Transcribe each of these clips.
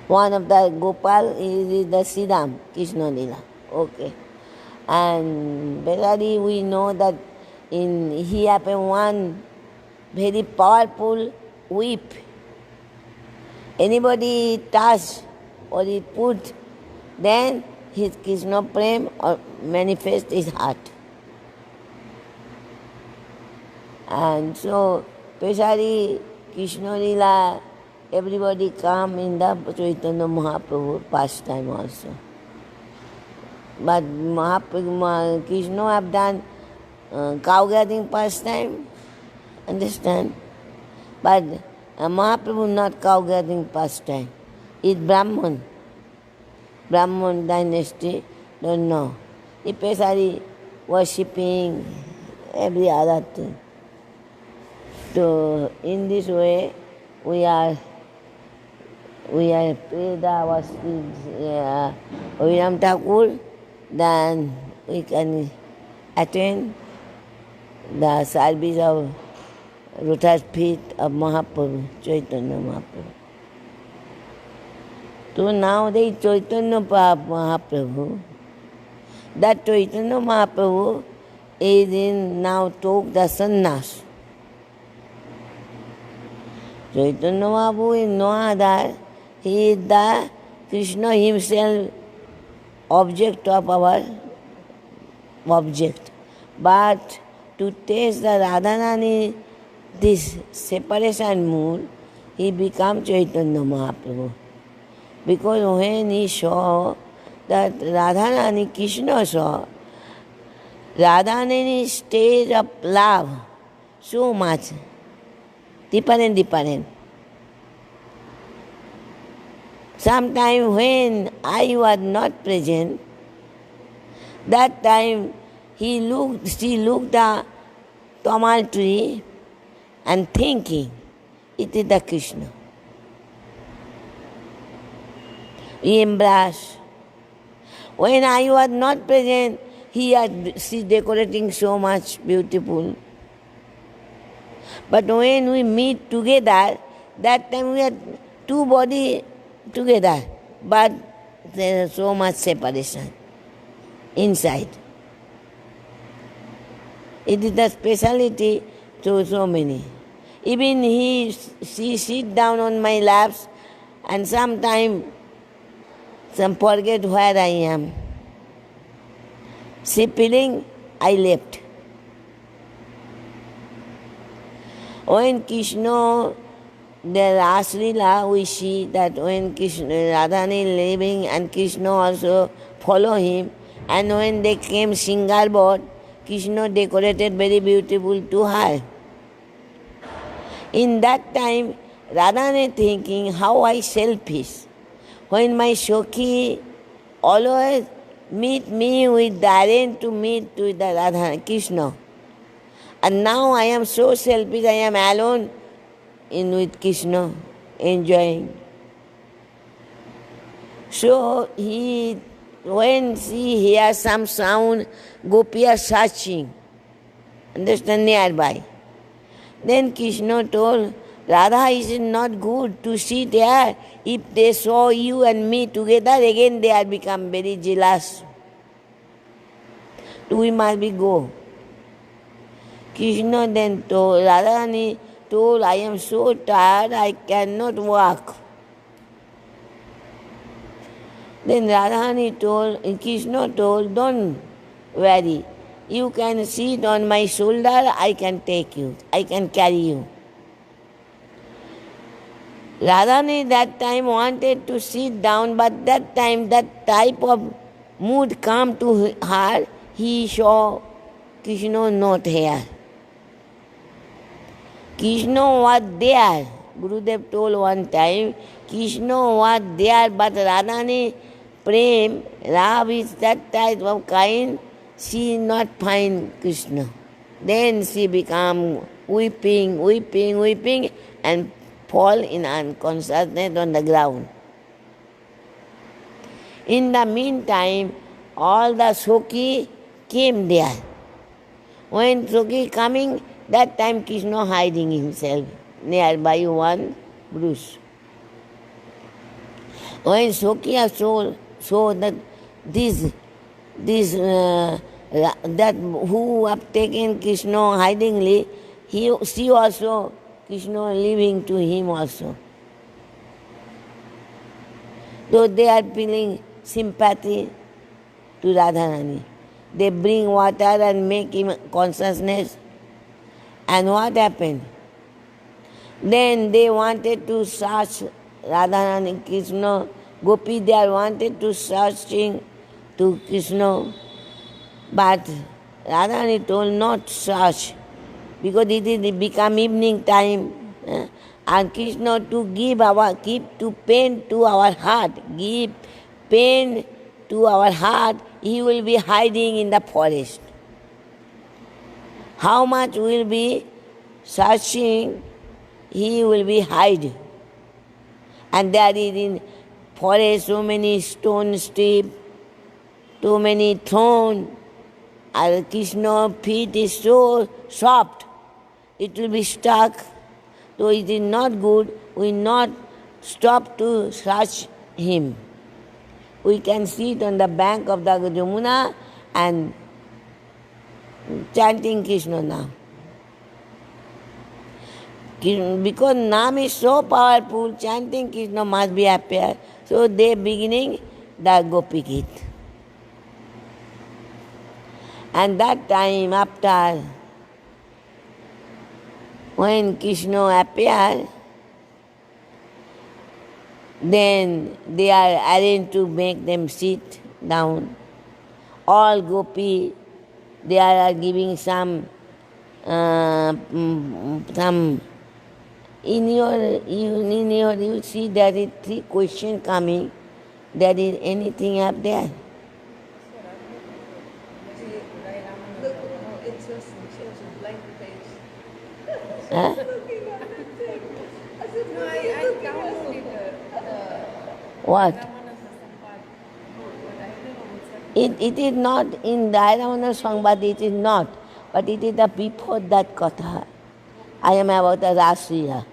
One of the Gopal is the Siddham, Krishna Lila. Okay. And basically we know that he happened one very powerful whip. Anybody touch or he put, then his Krishna Prem or manifest his heart. And so, especially Krishna Lila, everybody come in the Chaitanya Mahaprabhu pastime also. But Mahaprabhu, Krishna have done cow gathering pastime, understand? But Mahaprabhu not cow gathering pastime. It's Brahman dynasty, don't know. Especially worshipping every other thing. So in this way, we are Preda was Viram Thakur, then we can attend the service of Lotus feet of Mahaprabhu, Chaitanya Mahaprabhu. So nowadays Chaitanya Mahaprabhu, that Chaitanya Mahaprabhu is in now took the sannyas. Chaitanya Mahaprabhu is no other, he is the Krishna himself, object of our object. But to taste the Radharani, this separation mood, he became Chaitanya Mahaprabhu. Because when he saw that Radharani, Krishna saw Radharani's stage of love so much, different. Sometime when I was not present, that time she looked the tamal tree and thinking, it is the Krishna. He embraced. When I was not present, she decorating so much beautiful. But when we meet together, that time we are two body together, but there is so much separation inside. It is the speciality to so many. Even she sit down on my laps, and sometime some forget where I am. She feeling I left. When Krishna, the Ras Leela, we see that when Krishna, Radharani living and Krishna also follow him, and when they came Singar board, Krishna decorated very beautiful to her. In that time, Radharani thinking how I selfish. When my Shokhi always meet me with Dharen to meet with the Radha Krishna. And now I am so selfish, I am alone with Krishna, enjoying. So when she hears some sound, Gopi are searching, understand, nearby. Then Krishna told, Radha, is it not good to sit here? If they saw you and me together, again they are become very jealous. We must be go. Krishna then told, Radharani told, I am so tired, I cannot walk. Then Radharani told, Krishna told, don't worry. You can sit on my shoulder, I can take you, I can carry you. Radharani that time wanted to sit down, but that time that type of mood come to her, he saw Krishna not here. Krishna was there. Gurudev told one time, Krishna was there, but Radharani Prem, love is that type of kind, she not find Krishna. Then she become weeping, and fall in unconsciousness on the ground. In the meantime, all the Sokhi came there. When Sokhi coming, that time Krishna hiding himself nearby one bush. When Sokya saw that that who have taken Krishna hidingly, she also, Krishna living to him also. So they are feeling sympathy to Radharani. They bring water and make him consciousness. And what happened? Then they wanted to search Radharani, Krishna. Gopi there wanted to searching to Krishna. But Radharani told not search, because it become evening time. And Krishna to keep to pain to our heart, give pain to our heart, he will be hiding in the forest. How much will be searching, he will be hide. And there is in forest so many stone strip, too many thorn, and Krishna's feet is so soft, it will be stuck. So it is not good, we not stop to search him. We can sit on the bank of the Yamuna and chanting Krishna Nam. Because Nam is so powerful, chanting Krishna must be appear. So they beginning the Gopi Git. And that time after, when Krishna appeared, then they are arranged to make them sit down. All Gopi, they are giving some in your you see there is 3 questions coming. There is anything up there? Huh? What? It is not in the Iravana song, but it is not. But it is the before that Katha. I am about the Rasiya.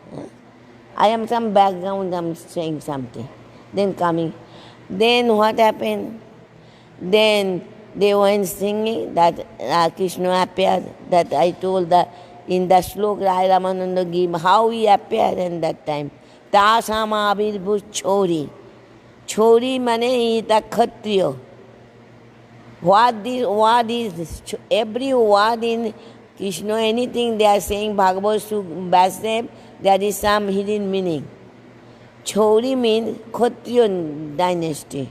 I am some background, I am saying something. Then coming. Then what happened? Then they went singing that Krishna appeared, that I told that in the sloka Rai Ramananda gave how he appeared in that time. Tasama Abhirbhu Chori. Chori mane is the Kshatriya. What is every word in Krishna, anything they are saying, Bhagavad Vasudev, there is some hidden meaning. Chori means Kshatriya dynasty.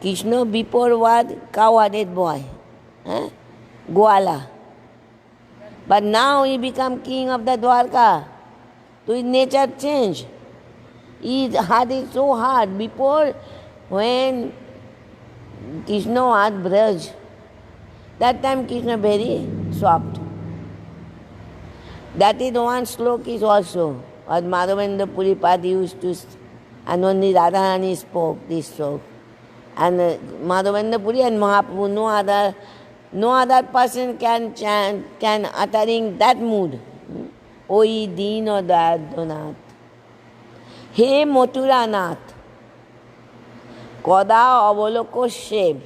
Krishna before was cow-headed boy, Gwala. But now he become king of the Dwarka. So his nature changed. His heart is so hard. Before, when Krishna was Braj, that time Krishna very soft. That is one slok is also, as Madhavendra Puripad used to, and only Radharani spoke this slok. And Madhavendra Puri and Mahaprabhu, no other person can chant, can uttering that mood. Oi Dino Dayadhanath. He Mathuranath. Koda Avaloko Shev.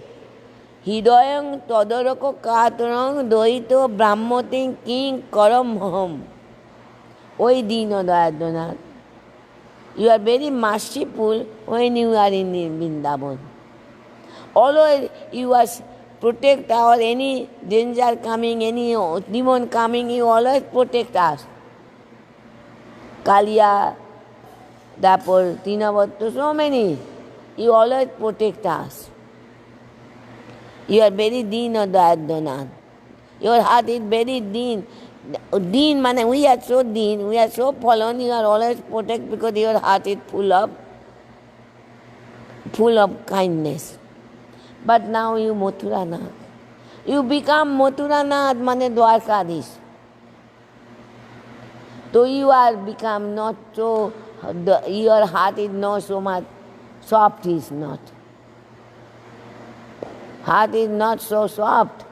Hidayang Todoroko Katurang Doito Brahmotin King Karam Hom. Oi Dino Dayadhanath. You are very merciful when you are in Vrindavan. Always you are protect our any danger coming, any demon coming, you always protect us. Kalia, Dapur, Tinavattu, so many. You always protect us. You are very deen of the Adonat. Your heart is very deen. Deen, man, we are so deen, we are so fallen, you are always protect because your heart is full of kindness. But now you Mathuranath. You become Mathuranath, mane Dwarkadish. So you are become not so, your heart is not so much soft, is not. Heart is not so soft.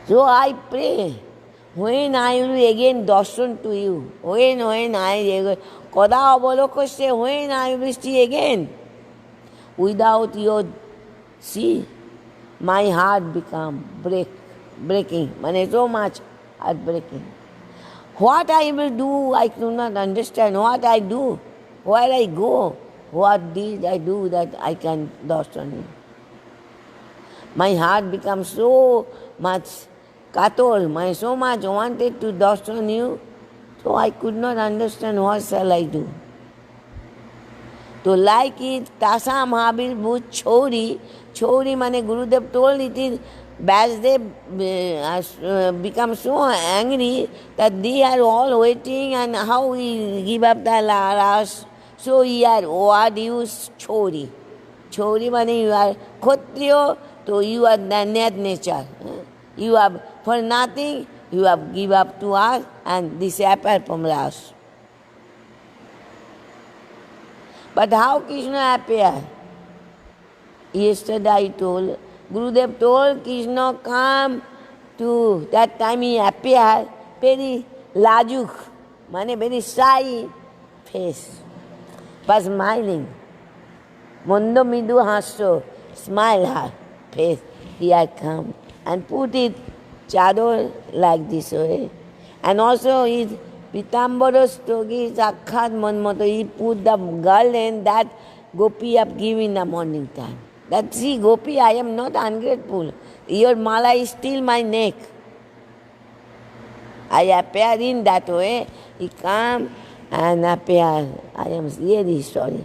So I pray, when I will again darshan to you, when I Kada avalokasya, when I will see again? Without your see, my heart become breaking. Mane so much heart breaking. What I will do, I do not understand. What I do, where I go, what did I do that I can darshan you? My heart becomes so much katol, so much wanted to darshan you, so I could not understand what shall I do. To like it, Tasa Mahabir Bhuj Chori mane Gurudev told it is, Vasudev become so angry that they are all waiting and how we give up the laras. So he are what use Chori. Chori mane you are Kshatriya, so you are the net nature. You have for nothing, you have give up to us and disappear from us. But how Krishna appeared? Yesterday I told, Gurudev told Krishna come to, that time he appeared, very lajuk, mane very shy face, but smiling. Mondo midu hasso, smile her face. He had come and put it chador like this way. And also his Pitambara Stogi Sakkhat Manmato, he put the girl in that Gopi have given in the morning time. That see, Gopi, I am not ungrateful. Your mala is still my neck. I appear in that way. He come and appear. I am really sorry.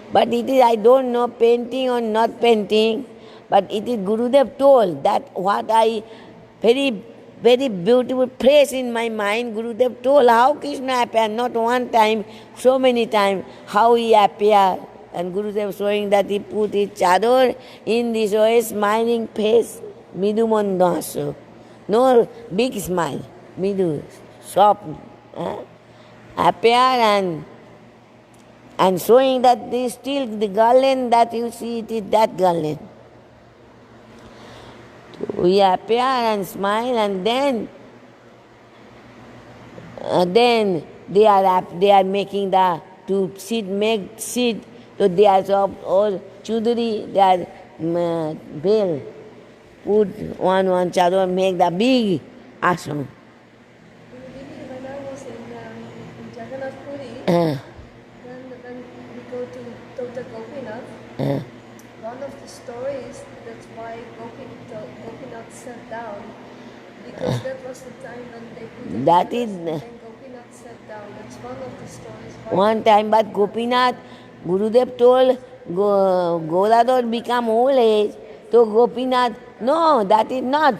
But it is, I don't know painting or not painting, but it is Gurudev told that what I, very, very beautiful phrase in my mind, Gurudev told how Krishna appeared, not one time, so many times, how he appeared. And Gurudev showing that he put his chador in this way, smiling face, midu mandaso. No big smile, midu, soft, appear and showing that this still the garland that you see, it is that garland. We appear and smile, and then they are making the to make seat. So they are all chudri, they are veil, put one chador, make the big ashram. When I was in Jagannath Puri, when we go to Dr. Gopinath, one of the stories, that's why Gopinath sat down, because that was the time when they put That the is and Gopinath sat down. That's one of the stories. One time, but Gopinath, Gurudev told Godador become old age, so Gopinath, no, that is not.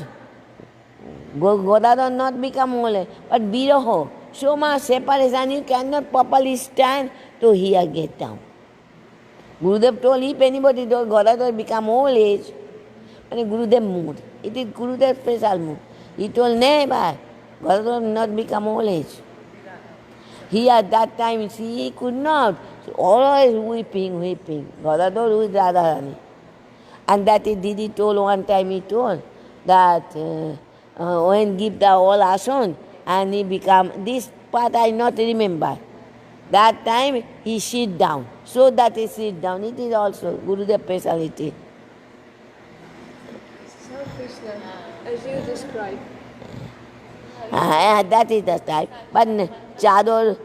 Godador not become old age, but Viraho, so much separation, you cannot properly stand, so here get down. Gurudev told, if anybody told Godador become old age, and Gurudev mood. It is Gurudev's special mood. He told never, Godador not become old age. He at that time, he could not. So always weeping. Godador with Radharani. And that Didi told one time, he told that when give the all asan, and he become, this part I not remember. That time he sit down. So that he sit down. It is also Gurudev's speciality. So Krishna, as you described. That is the type. But chador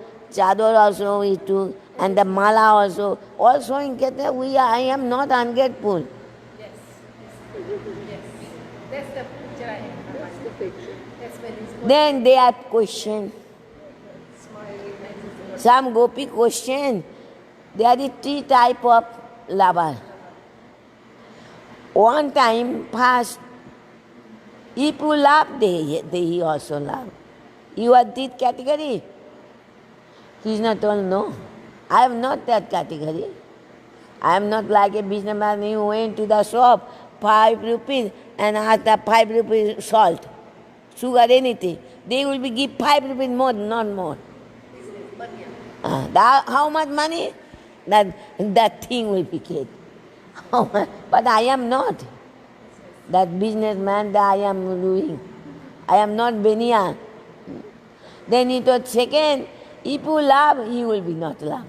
also we took, and the mala also. Also in Kete, I am not ungrateful. Yes. That's the picture I have. That's the picture. That's when it's Then they are question. Some gopi question. There is three type of lover. One time past, if you love, they also love. You are this category. Krishna told, no, I am not that category. I am not like a businessman who went to the shop, 5 rupees, and asked the 5 rupees salt, sugar, anything. They will be give 5 rupees more, not more. How much money? That thing will be get. But I am not. that businessman that I am doing. I am not Benia. Then he thought, second, if you love, he will be not love.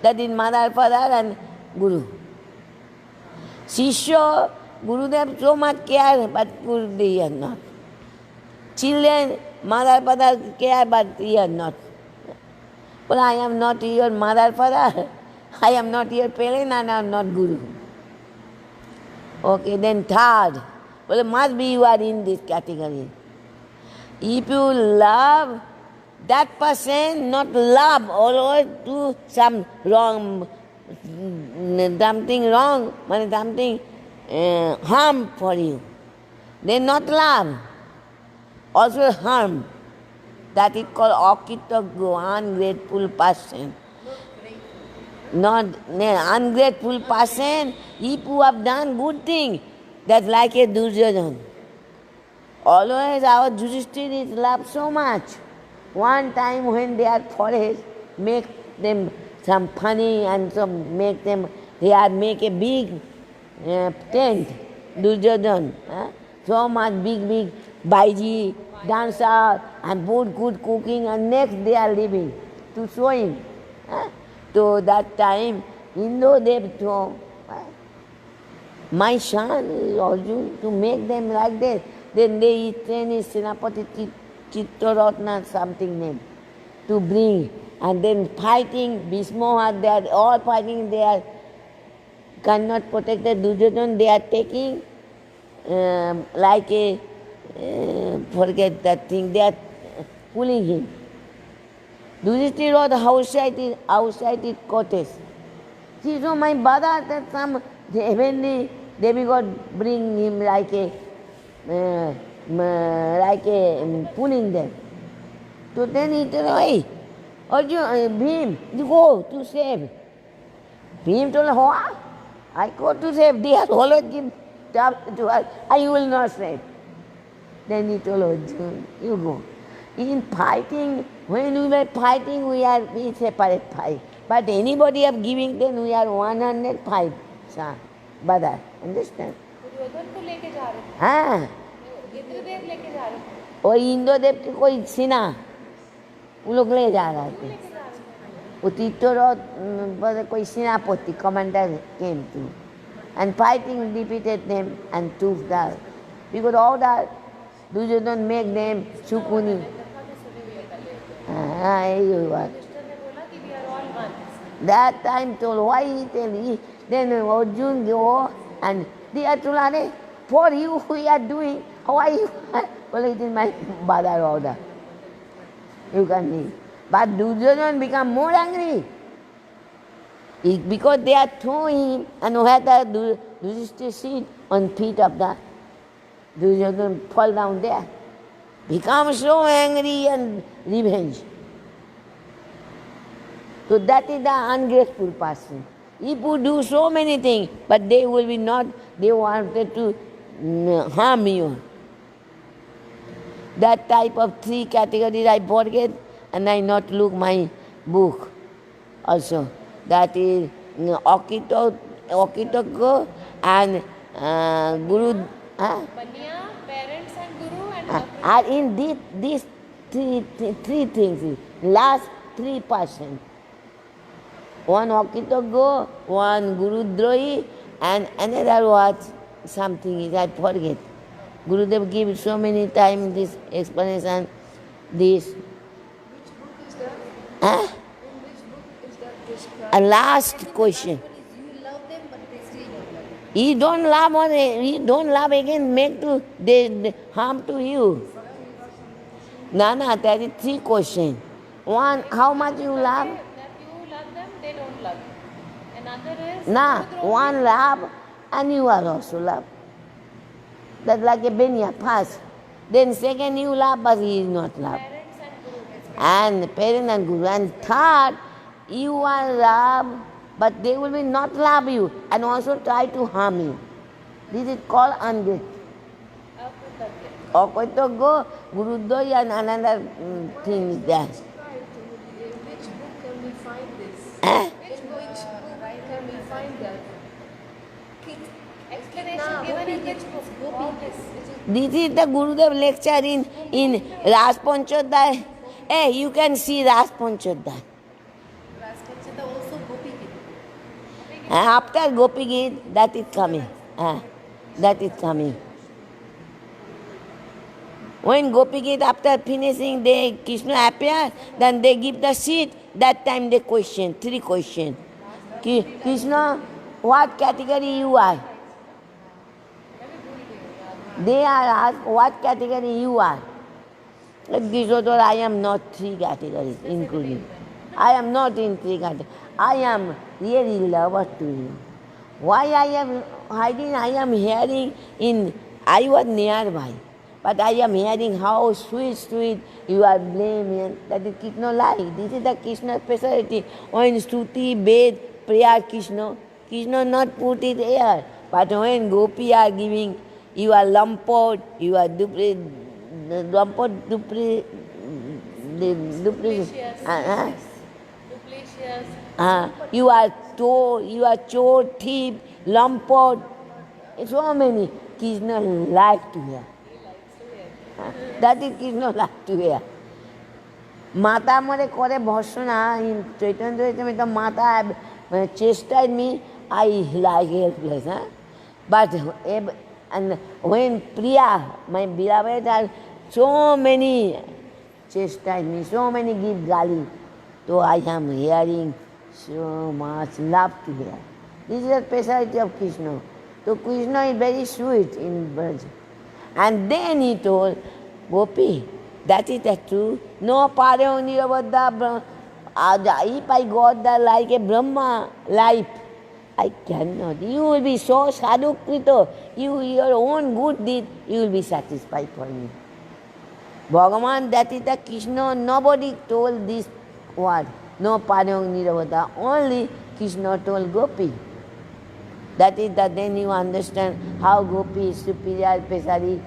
That is mother, father and guru. Shishya, Gurudev so much care, but they are not. Children, mother, father care, but they are not. Well, I am not your mother, father. I am not your parent and I am not guru. Okay, then third. Well, must be you are in this category. If you love that person, not love, always do some wrong, something harm for you. Then not love, also harm. That is called akitagya, ungrateful person. Not ungrateful person. If you have done good thing, that's like a Duryodhana. Always our Yudhishthira is loved so much. One time when they are forest, make them some funny and some make them, they are make a big tent, Duryodhana. So much big baiji, dancer and put good cooking and next they are leaving to show him. So that time, Indradev told, my son is Arjuna, to make them like this. Then they train his Senapati Chittaratna something name to bring. And then fighting, Bhishma, they are all fighting, they are cannot protect the Duryodhana, they are taking like a, forget that thing, they are pulling him. Yudhishthira was outside his cottage. See, so my brother, that some heavenly demigod bring him like a pulling them. So then he told, hey, Arjuna, Bhim, you go to save. Bhim told, what? I go to save. They are always give to us. I will not save. Then he told Arjuna, you go. In fighting, when we were fighting, we separate fight. But anybody of giving, then we are 105 son, brother. Understand? Duryodhan को लेके जा रहे थे, हाँ, इंद्रदेव लेके जा रहे थे, और इंद्रदेव की कोई सीना वो लोग ले जा रहे थे. वो Chitraratna कोई सेनापति commander came to and fighting defeated them and took the, because all that Duryodhana make them Shukuni. You are. Krishna ने बोला कि we are all one. That time told, why he tell me? Then Arjuna go and they are told, for you we are doing, why you? Well, it is my brother order. You can leave. But Duryodhana become more angry. Because they are throwing him and where the Yudhishthira sit on feet of the Duryodhana fall down there. Become so angry and revenge. So that is the ungrateful person. If you do so many things, but they will be not, they wanted to harm you. That type of three categories I forget and I not look my book also. That is Akitagya and Guru. बनिया, parents and guru and Are in these three things, last 3%. One Akitagya, one Gurudrohi, and another was something is I forget. Gurudev gives so many times this explanation, this. Which book is that? Huh? In which book is that described? A last question. You love them, but they still don't love you. He don't love or he don't love again, make to they harm to you. No, there is 3 questions. One, how much you love? that you love them, they don't love you. Another is Nah, Gurudrohi. one love and you are also love. That's like a benya, pass. Then second you love but he is not love. Parents and guru. And parent and guru. And third, you are love but they will be not love you and also try to harm you. This is called ungrateful. Akitagya, Gurudrohi and another thing is there. In which book can we find this? Eh? Which book can we find that? Explanation given in which book? All this. This is the Gurudev lecture in Ras Panchodaya. Hey, you can see Ras Panchodaya. Raspanchanda also Gopi Gita. After Gopi Gita, that is coming. That is coming. When Gopi Gita, after finishing, Krishna appears, then they give the seat. That time they question, 3 questions. Krishna, what category you are? They are asked, what category you are? Krishna told, I am not 3 categories, including. I am not in 3 categories. I am really lover to you. Why I am hiding? I am hearing I was nearby. But I am hearing how sweet you are blaming. That is Krishna life. This is the Krishna speciality. When Stuti, Ved, prayer Krishna not put it here. But when Gopi are giving, you are lumpot, you are duplicious. You are chore, thief, lumpot. So many. Krishna like to hear. That is Krishna like to hear. Mata mare kore bharsana in Chaitanya Charitamrita, Mata chastised me, I like helpless. But and when Priya, my beloved, are so many chastise me, so many give gali, so I am hearing so much love to hear. This is the speciality of Krishna. So Krishna is very sweet in Braj. And then he told, Gopi, that is the truth. No pareo nirabadha. If I got the like a Brahma life, I cannot. You will be so sadhukrito. Your own good deed, you will be satisfied for me. Bhagavan, that is the Krishna. Nobody told this word. No pareo nirabadha. Only Krishna told Gopi. That is that then you understand how Gopi is superior, Pesari.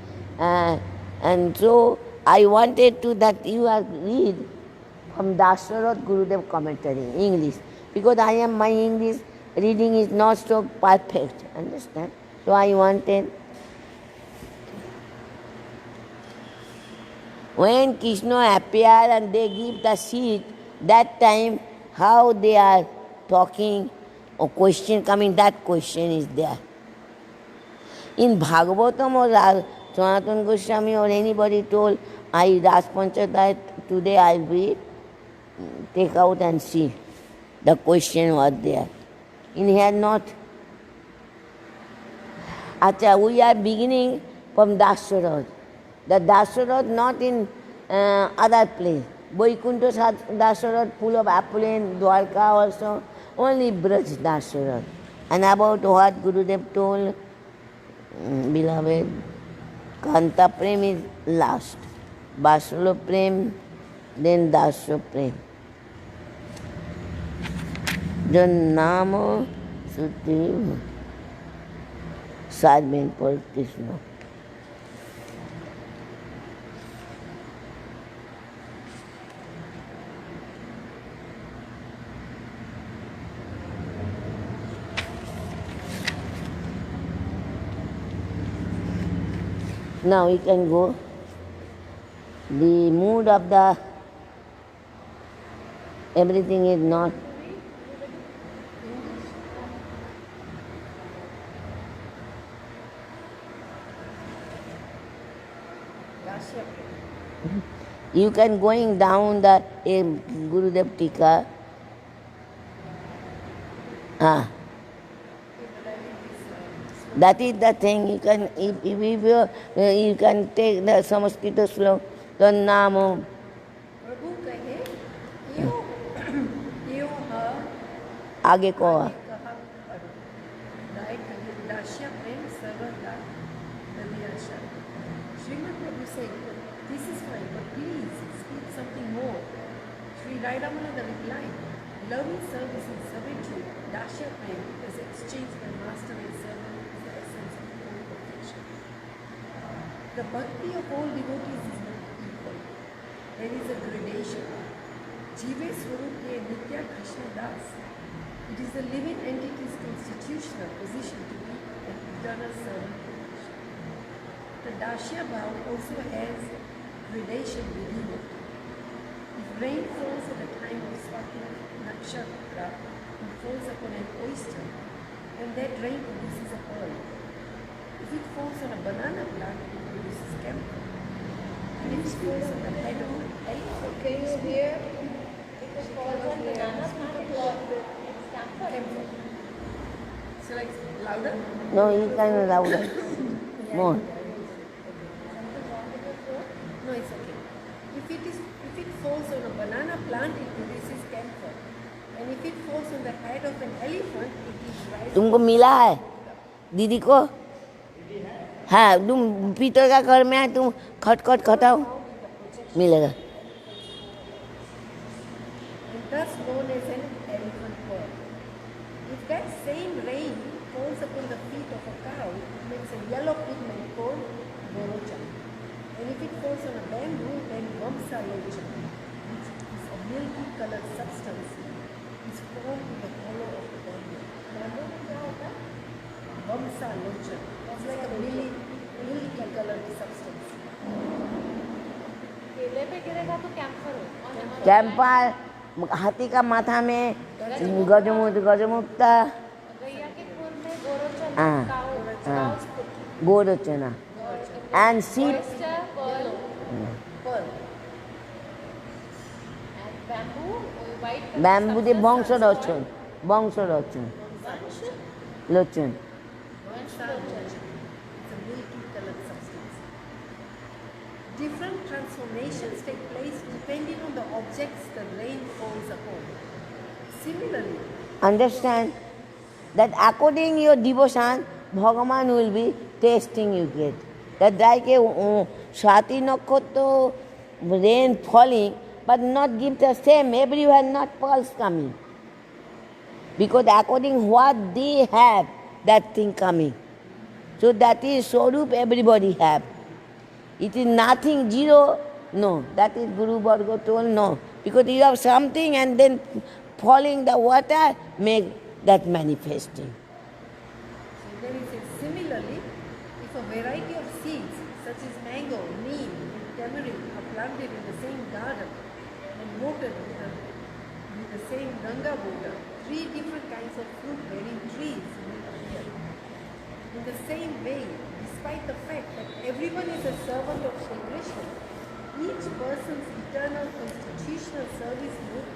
And so I wanted to that you read from Dasarath Gurudev commentary in English. Because my English reading is not so perfect. Understand? So I wanted. When Krishna appeared and they give the seat, that time how they are talking, or question coming, that question is there. In Bhagavatam or Sanatana Goswami or anybody told, Ras Panchodaya, today I will take out and see. The question was there. In here not. Acha, we are beginning from Dasarath. The Dasarath not in other place. Vaikuntha Dasarath full of opulence, Dwarka also. Only Braj Dasarath. And about what Gurudev told, beloved, Kanta Prem is last. Vasula Prem, then Dasya Prem. Jannamo Suti Sarven for Krishna. Now we can go. The mood of the everything is not. You can going down the Gurudev Tika. That is the thing. You can if you can take the Sanskrit slow, the namo. Prabhu kahe, yo ha. आगे को Dasya Prem Sarvada Daliyasha. Srimad Prabhu said, this is fine, but please speak something more. Sri Rai Ramananda replied, loving service and servitude, Dasya Prem is exchanged by master and servant is the essence of all perfection. The bhakti of all devotees is not equal. There is a gradation. Jive Swarup ye Nitya Krishna Das. It is the living entity's constitutional position to be at eternal servant position. The Dasya Bhav also has relation within it. If rain falls at the time of Swati Nakshatra and falls upon an oyster, then that rain produces a pearl. If it falls on a banana plant, it produces camphor. And if it falls on the head of an elephant, Can you hear? If it falls on banana plant, it's camphor. camphor. So like louder? No, you can louder. More. No, it's okay. If it falls on a banana plant, it produces camphor. And if it falls on the head of an elephant, it gives rise तुमको मिला है दीदी को? हाँ, तुम पीतल का घर में है, तुम खटखट खटाओ, मिलेगा. and thus known as an elephant pearl. If that same rain falls upon the feet of a cow, it makes a yellow pigment called borocha. And if it falls on a bamboo, then vamsa locha, which is a milky colored substance, is formed in the hollow of the bamboo. Bamboo क्या होता है? Vamsa locha. It's like a milky colored substance. केले पे गिरेगा तो camphor हो. Camper हाथी का माथा में गजमुक्ता गैया के फूल में गोरोचन. हाँ. Cow's foot. गोरोचना and sheep Oyster, pearl, Pearl. and bamboo. White. Bamboo দিয়ে বংশ রচন লোচন. It's a milky colored substance. Different transformations take place depending on the objects the rain falls upon. Similarly, Understand that according your devotion, Bhagavan will be testing you get. That like a Swati Nakshatra rain falling, but not give the same, everywhere not pearls coming. Because according what they have, that thing coming. So that is Swarup everybody have. It is nothing, zero, no. That is Guru Bhargava told, no. Because you have something and then falling the water, make that manifesting. so then it says, similarly, if a variety of seeds such as mango, neem, and tamarind are planted in the same garden and watered with the same Ganga water, 3 different kinds of fruit-bearing trees will appear. In the same way, despite the fact that everyone is a servant of Sri Krishna, each person's eternal constitutional service mode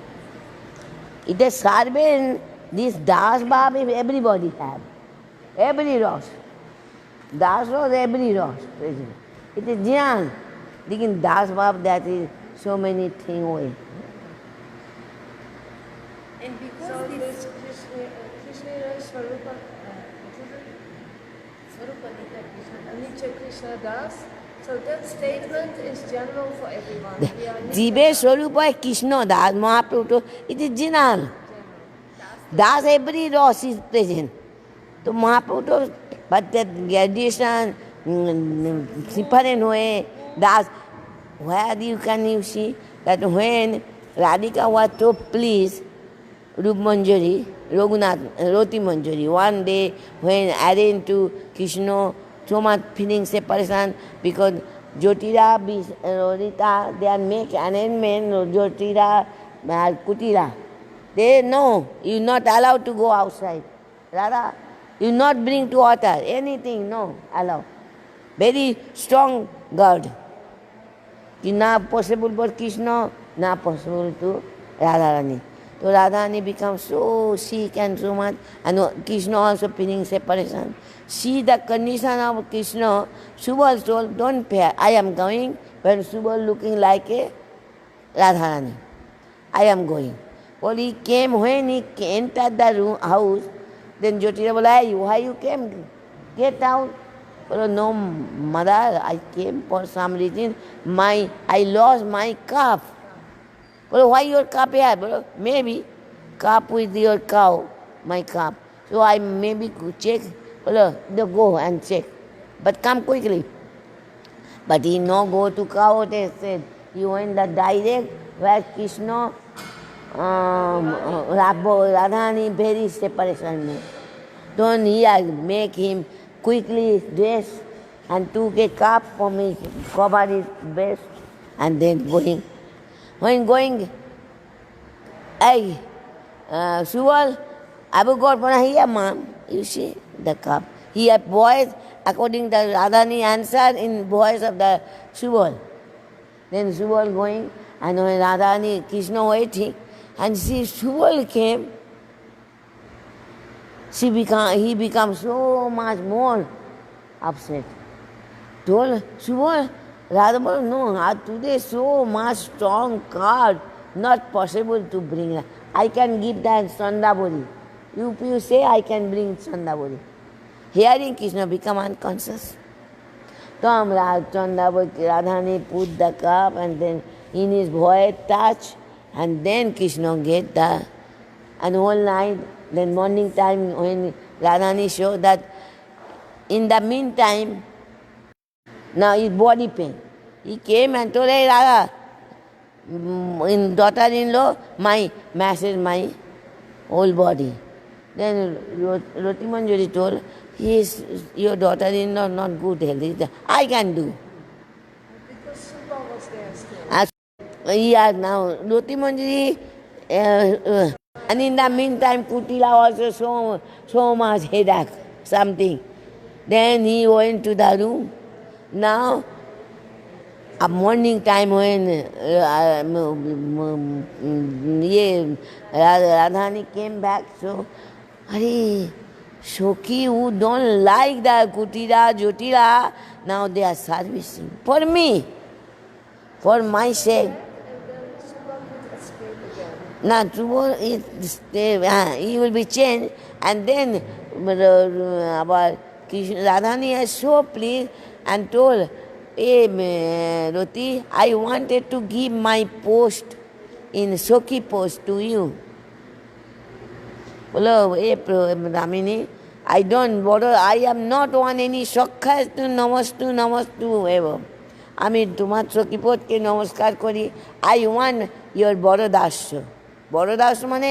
It is serving this Das Bab everybody have. Every Rosh. Das Rosh, every Rosh. It is Jnana. Lekin Das Bab, that is so many things away. and because So this this Krishna Swarupa, Swarupa Nitya Krishna Das. So that statement is general for everyone. We are Jive Swarupa Krishna Das, Mahaprabhu, it is Jnana. Das every Rosh is present. So Mahaprabhu, but that graduation, different way, Das, where you see that when Radhika was so pleased, Rup Manjari, Roti Manjari, one day when arranged to Krishna, so much feeling separation because Jyotira, Rita, they are make arrangement, Jyotira, Kutira. They know you not allowed to go outside. Radha, you not bring to water, anything, no, allow. Very strong guard. Not possible for Krishna, not possible to Radharani. So Radharani becomes so sick and so much, and Krishna also feeling separation. See the condition of Krishna. Subal told, don't fear, I am going. When Subal looking like a Radharani, I am going. Well, he came, when he entered the room, house, then Jyotira said, hey, why you came? Get out. Well, no, mother, I came for some reason. I lost my calf. Well, why your calf here? Well, maybe calf with your cow, my calf. So I maybe could check. Well, go and check. But come quickly. But he no go to cow, they said. He went the direct where Krishna, Radharani, very separation. Don't here make him quickly dressed and took a cup from his cover his breast and then going. When going, hey, Subal, I will go for here, ma'am. You see the cup. He had voice according to Radhani answered in voice of the Subal. Then Subal going, and when Radhani, Krishna waiting, and see Subal came, he became so much more upset. Told Subal, Radha, no, today so much strong card, not possible to bring. I can give that Chandaburi. You say I can bring Chandaburi. Hearing Krishna become unconscious. Tom Radhani put the cup and then in his voice touch and then Krishna get the, and whole night, then morning time when Radhani showed that in the meantime, now his body pain. He came and told, hey Radha, in daughter-in-law, my massage my whole body. Then Roti Manjari told, your daughter-in-law not good health. I can do. Because Subal was there still. Yeah, now Roti Manjari, and in the meantime Kutila also so much headache, something. Then he went to the room. Now, a morning time when Radhani came back, so, Hare, Shoki who don't like the Kutira, Jyotira, now they are servicing. For me, for my sake. And then Subal would escape again. Now tomorrow he will be changed, and then our Radhani is so pleased and told, hey Roti, I wanted to give my post in Soki post to you. Hello, hey Ramini, I am not on any Shokha namastu ever. আমি তোমার সখীপদকে নমস্কার করি I want your বড়দাস্য বড়দাস্য মানে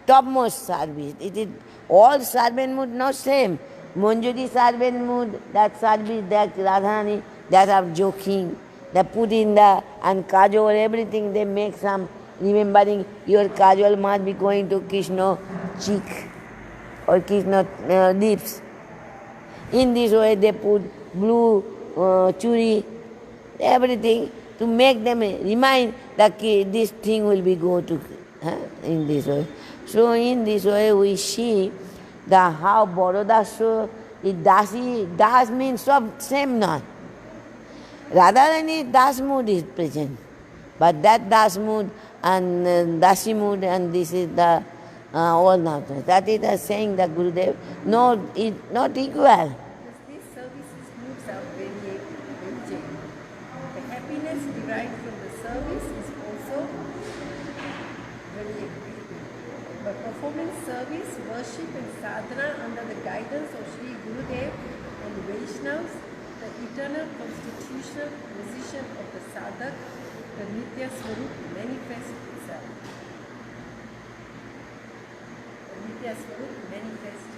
topmost service. It is all servant mood not same. Manjari servant mood, that service, that Radharani, that are joking, they put in the, and kajol, everything they make some, remembering your kajol must be going to Krishna cheek or Krishna lips. In this way they put blue churi, everything to make them remind that this thing will be go to in this way. So in this way we see the how Borodasho is Dasi. Das means of same not. Radharani Das mood is present, but that Das mood and Dasi mood and this is the all now. That is the saying that Gurudev, no, it's not equal. These services moves out very The happiness derived from the service is also very But performing service, worship and sadhana under the guidance of Sri Gurudev and Vaishnavas, the eternal constitutional position of the sadhak, the Nitya Swarup manifests itself. The Nitya Swarup manifests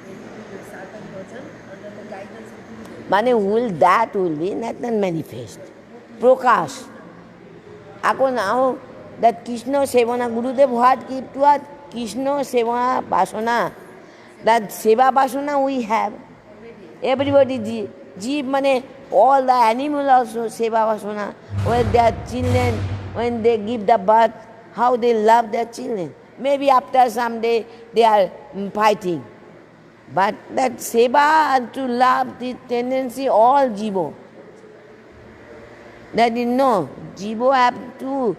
when you do the sadhak bhajan under the guidance of Gurudev. Mane will be not manifest. Prakash. Ako now that Krishna Sevana, Gurudev what give to us? Krishna Sevana Vasana. That Seva Vasana we have. Everybody, Jeev mane, all the animals also Seva Vasana. When their children, when they give the birth, how they love their children. Maybe after some day they are fighting. But that Seva and to love, the tendency, all Jivo. That you know, Jivo have to,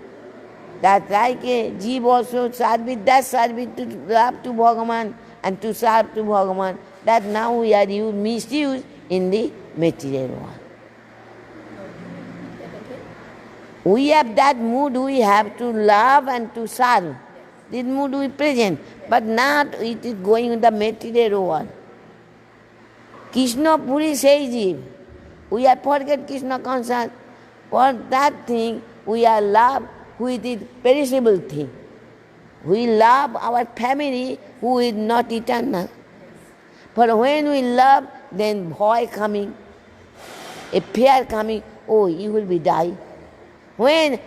that like a Jiva also service, that service to love to Bhagavan and to serve to Bhagavan. That now we are misused in the material world. We have that mood, we have to love and to serve. This mood we present, but not it is going in the material world. Krishna Puri says Jiv. We have forget Krishna conscious. For that thing, we are love with the perishable thing. We love our family who is not eternal. But when we love then boy coming, a pair coming, oh, you will be die. Why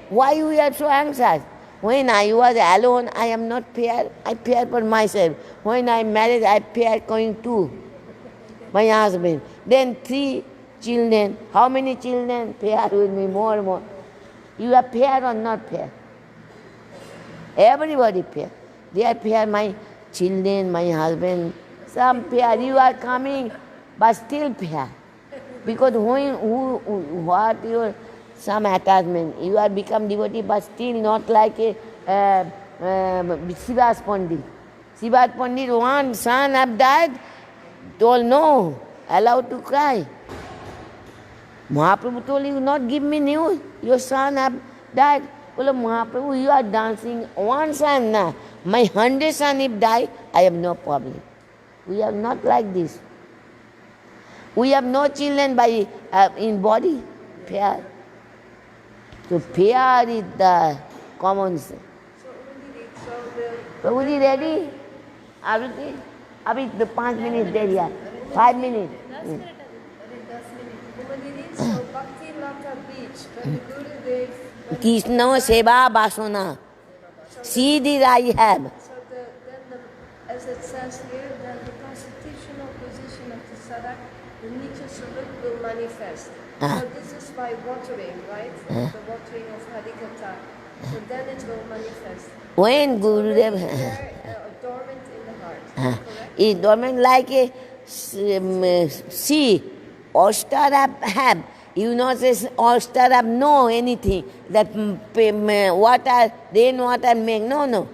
we are so anxious? When I was alone, I am not pair, I pair for myself. When I married, I pair going to my husband. Then 3 children. How many children? Pair with me, more and more. You are pair or not pair? Everybody pair. They are pair, my children, my husband. Some pair, you are coming, but still pair. Because what your some attachment, you are become devotee, but still not like a Srivas Pandit. Srivas Pandit, one son have died, told no, allowed to cry. Mahaprabhu told you not give me news, your son have died. Well, Mahaprabhu, you are dancing one son now. My 100 son if die, I have no problem. We are not like this. We have no children by in body, pair. So pair is the common sense. Prabhuji ready? Everything? Abhi the 5 minutes there, yeah. 5 minutes. So Bhakti Lata Beach, when the Gurudev... Krishna Seva Vasana. See this I have. So as it says here, then the constitutional position of the sadhak, the Nitya Swarup will manifest. So this is by watering, right? The watering of Harikatha. So then it will manifest. When Gurudev... Dormant in the heart. Correct? It's dormant like a sea. Oyster have. You know, says oyster have no anything. That water, rainwater make. No.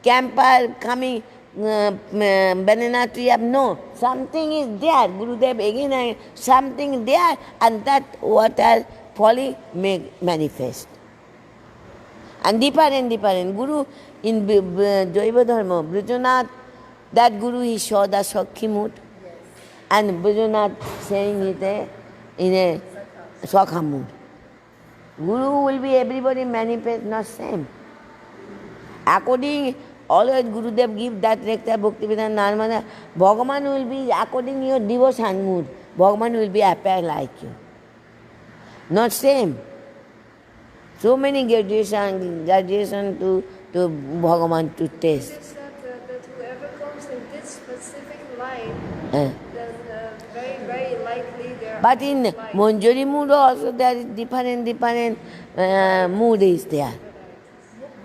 Camper coming, banana tree have no. Something is there. Gurudev again, something there, and that water falling make manifest. And different. Guru in Jaiva Dharma, Brajanath, that Guru he saw the Sakhi mood. And Brajanath saying it in a Sakha mood. Guru will be everybody manifest, not same. According, always Gurudev give that nectar, Bhaktivedanta Narmada, Bhagavan will be according your devotion mood. Bhagavan will be appear like you. Not same. So many graduation to Bhagavan to taste. It is that whoever comes in this specific line, then very likely there But in Manjari mood also there is different mood is there.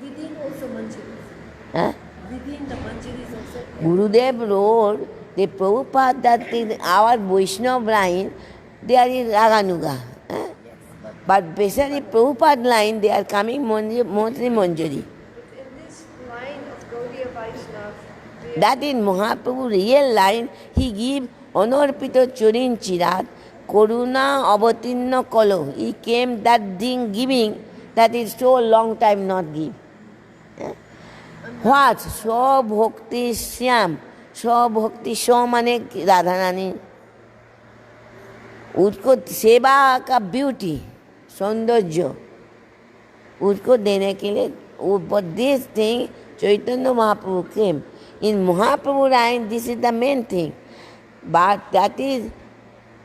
Within also Manjari. Within the Manjari is also. Gurudev wrote, the Prabhupada that in our Vaishnava line, there is Raganuga. But basically Prabhupada line, they are coming mostly Manjari. But in this line of Gaudiya Vaishnava, That in Mahaprabhu real line, he give Anorpito Churin Chirat, Koruna Avatinna Kolo. He came that thing giving, that is so long time not give. What? So Bhakti Syam. So Bhakti So mane Radha Rani. उसको सेवा का beauty सौंदर्य उसको देने के लिए वो this thing Chaitanya Mahaprabhu came in Mahaprabhu line this is the main thing but that is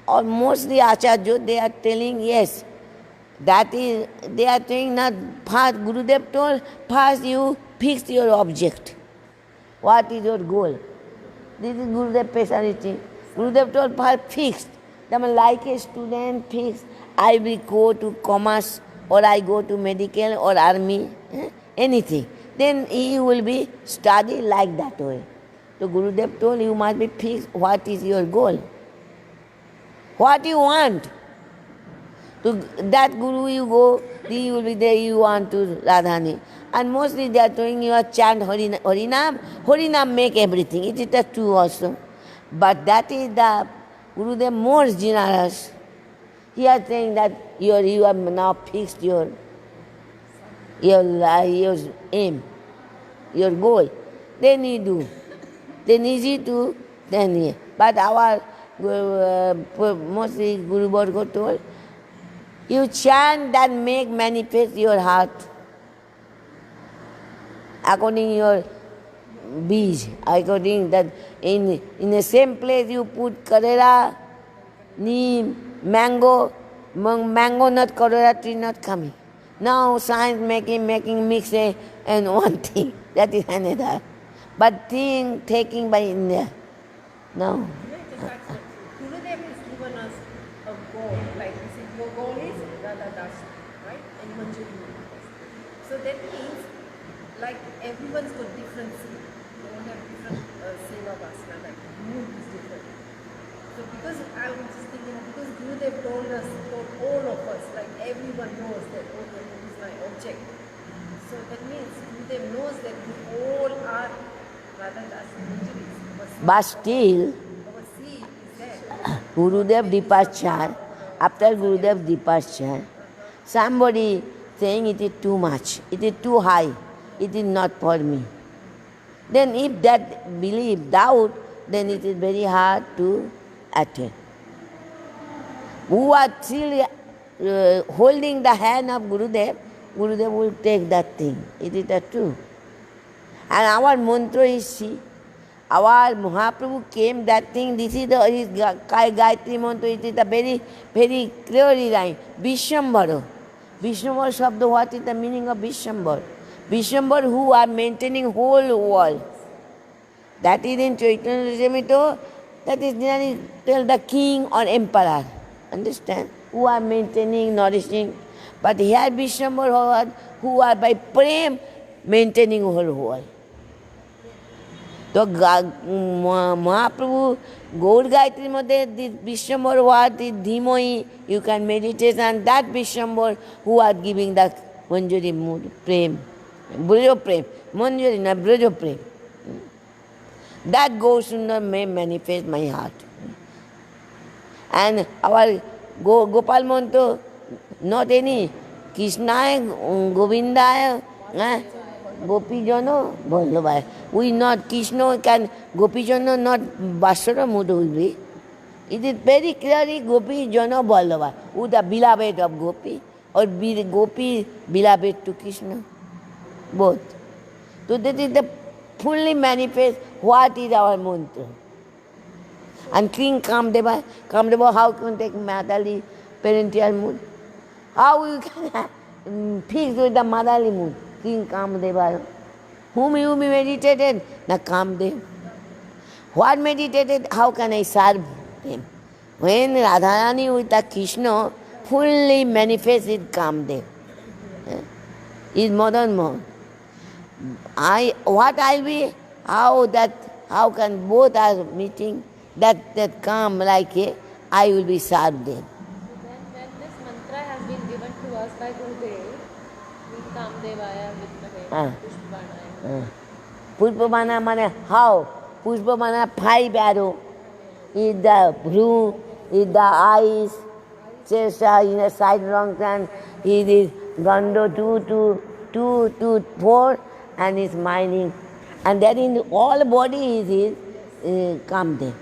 और mostly acharya they are telling yes that is they are telling ना first Gurudev told first you fix your object what is your goal this is Gurudev speciality Gurudev told first fixed like a student fix, I will go to commerce or I go to medical or army, anything. Then he will be study like that way. So Gurudev told you must be fixed what is your goal. What you want. To that Guru you go, you will be there, you want to Radhani. And mostly they are doing your chant Harinam. Harinam make everything. It is true also. But that is the Gurudev more generous. He is saying that you have now fixed your aim, your goal. Then you do. Then easy to, then yeah. But our mostly Guru Bhargava told, you chant that make manifest your heart. According your bij, according that in the same place you put Karera, neem, mango, mango not Colorado tree not coming. Now science making mix and one thing, that is another. But thing taking by India. No. Gurudev has given us a goal, like he said, your goal is Radha Dasi, right? And Manjari Manifest. So that means, like everyone's got different seed. They all have different seva vasana, like mood is different. So because I was just thinking, because Gurudev told all of us, like everyone knows that, okay, this is my object. So that means Gurudev knows that we all are Radha Dasi Manjaris. But still, Our seed is there. Gurudev departure, after Gurudev departure, somebody saying it is too much, it is too high, it is not for me. Then if that belief, doubt, then it is very hard to attain. Who are still holding the hand of Gurudev, Gurudev will take that thing. It is the truth. And our mantra is, see, our Mahaprabhu came that thing, this is his Gayatri mantra, it is the very, very clearly line. Vishwambara. Vishwambara Shabda, what is the meaning of Vishwambara? Vishwambara who are maintaining whole world. That is in Chaitanya Charitamrita, that is nearly tell the king or emperor. Understand? Who are maintaining, nourishing. But here Vishwambara who are by prem maintaining whole world. So Mahaprabhu, Gaur Gayatri Madhe, this Vishwambara what is Dhimoi, you can meditate on that Vishwambara who are giving the Manjari mood, prem, Braja prem, Manjari na Braja prem. That Gaur Sundar may manifest my heart. And our Gopal Mantra, not any Krishnaya, Govindaya, Gopijano, Vallabhaya. We not, Krishna can, Gopijano not Basara mood will be. It is very clearly Gopijano Vallabhaya, who the beloved of Gopi, or be Gopi beloved to Krishna. Both. So that is the fully manifest what is our mantra. And King Kamdeva, how can take motherly parental mood? How you can fix with the motherly mood? King Kamdeva, whom you meditated? Na Kamdev. What meditated? How can I serve him? When Radharani with the Krishna fully manifested Kamdev, is modern mode. What I'll be? How can both are meeting? That come like I will be served them. When this mantra has been given to us by Gurudev, with Kamdevaya, with Pushpavanaya. Pushpavana means how? Pushpavana 5 arrows. Is the blue, is the eyes, chest, in the side wrong turn, it is Gando 2 to 4 and is smiling. And that in all body is Kamdev.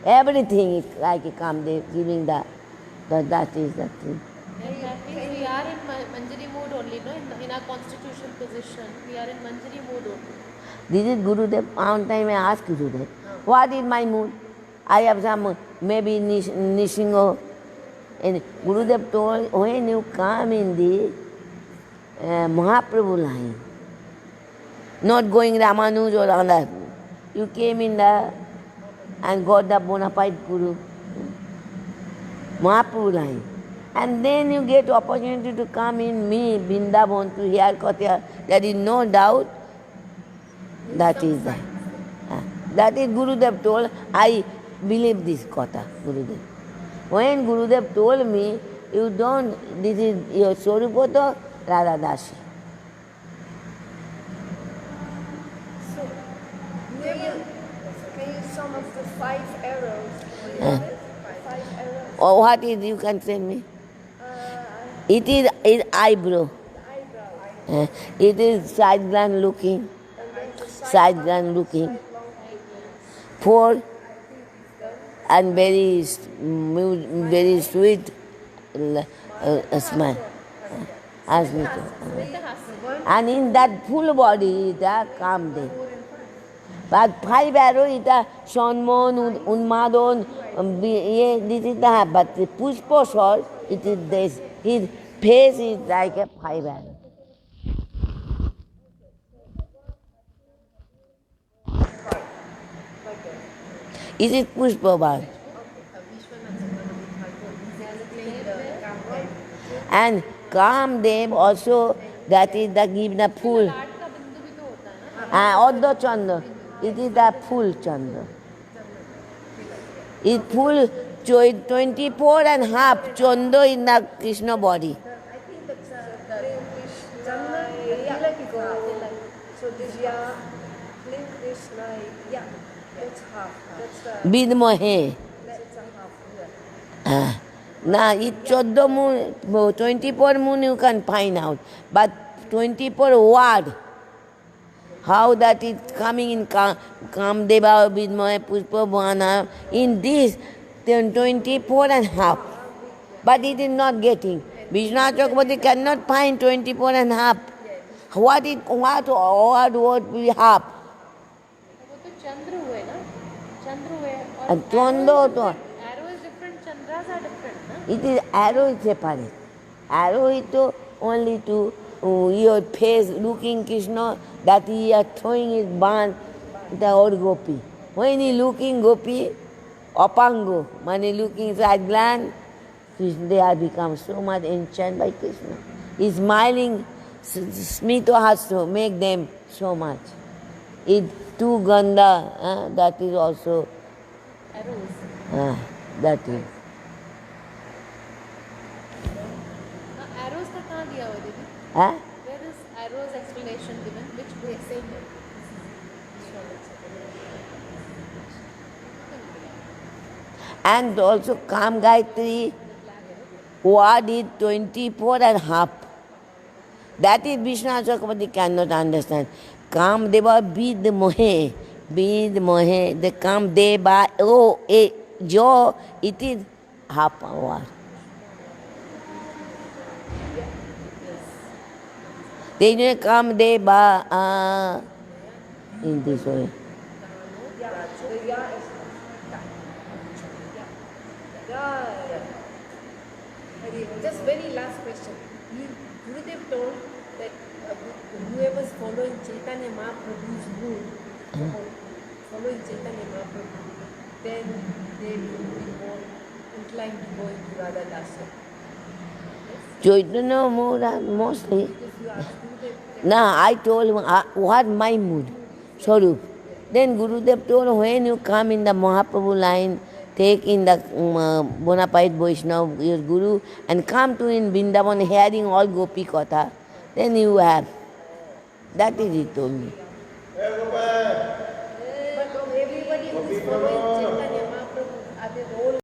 Everything is like a Kamdev, giving that is the thing. And that means we are in Manjari mood only, no? In our constitutional position, we are in Manjari mood only. This is Gurudev. One time I asked Gurudev, what is my mood? I have some, maybe Nishingo. And Gurudev told, when you come in the Mahaprabhu line, not going Ramanuj or other, you came in the and got the bona fide Guru, Mahaprabhu line. And then you get opportunity to come in me, Vrindavan, to hear Katha. There is no doubt that is that. That is Gurudev told, I believe this Katha, Gurudev. When Gurudev told me, you don't, this is your Swarupada Radha Dasi. So, can you sum up the 5 arrows? 5 arrows. Or what is, you can tell me? It is eyebrow. Eyebrow. It is side gland looking. Side gland looking. 4 and very sweet smile. And in that full body is the Kamdev. But 5 arrows is the Shanmon, Unmadon, this is the, but the Pushpa sword, it is this. His face is like a 5 arrow. It is Pushpa bar. And Kamdev also, that is the give the full. लाट का बिंदु भी तो होता है ना Oddo Chandra, it is the full Chandra. It's full 24 and half Chandra in the Krishna body. I think that's Krishna, yeah. So this Krishna, yeah, that's half. That's the Vidmohe. that's a half. Yeah. Now, it's 24 moon you can find out. But 24 word, how that is coming in Kamdeva, Vidmohe, Pushpa, Bhana, in this, then 24 and half. But it is not getting. Vishwanath Chakravarti cannot find 24 and half. What would be half? वो तो चंद्र हुए ना चंद्र हुए And Chandra to. Arrow is different Chandras are different ना It is arrow is separate. Arrow is to only to your face looking Krishna, that he is throwing his ban the old gopi. When he looking gopi, apango, when he looking side gland, Krishna, they have become so much enchanted by Krishna. He smiling, smito hasto, make them so much. It two ganda, that is also, arrows that is. Arrows का कहाँ दिया हुआ दीदी Huh? Where is arrows explanation given which way same And also Kam Gayatri word is 24 and half. That is Vishwanath Chakravarti cannot understand. Kam Deva Bid Mohe. Bid Mohe. The Kam Deva Jo, it is half hour. They know Kam Deva in this way. Just very last question. Gurudev told that whoever's following Chaitanya Mahaprabhu's mood, following Chaitanya Mahaprabhu, then they will be more inclined to go into Radha Dasa. Chaitanya mostly. If you ask Gurudev, Now I told him what my mood, Swarup. Then Gurudev told when you come in the Mahaprabhu line, take in the bona fide Vaishnava, your Guru, and come to in Vrindavan hearing all Gopi Katha, then you have. That is he told me. but everybody who is following Chaitanya Mahaprabhu, are they all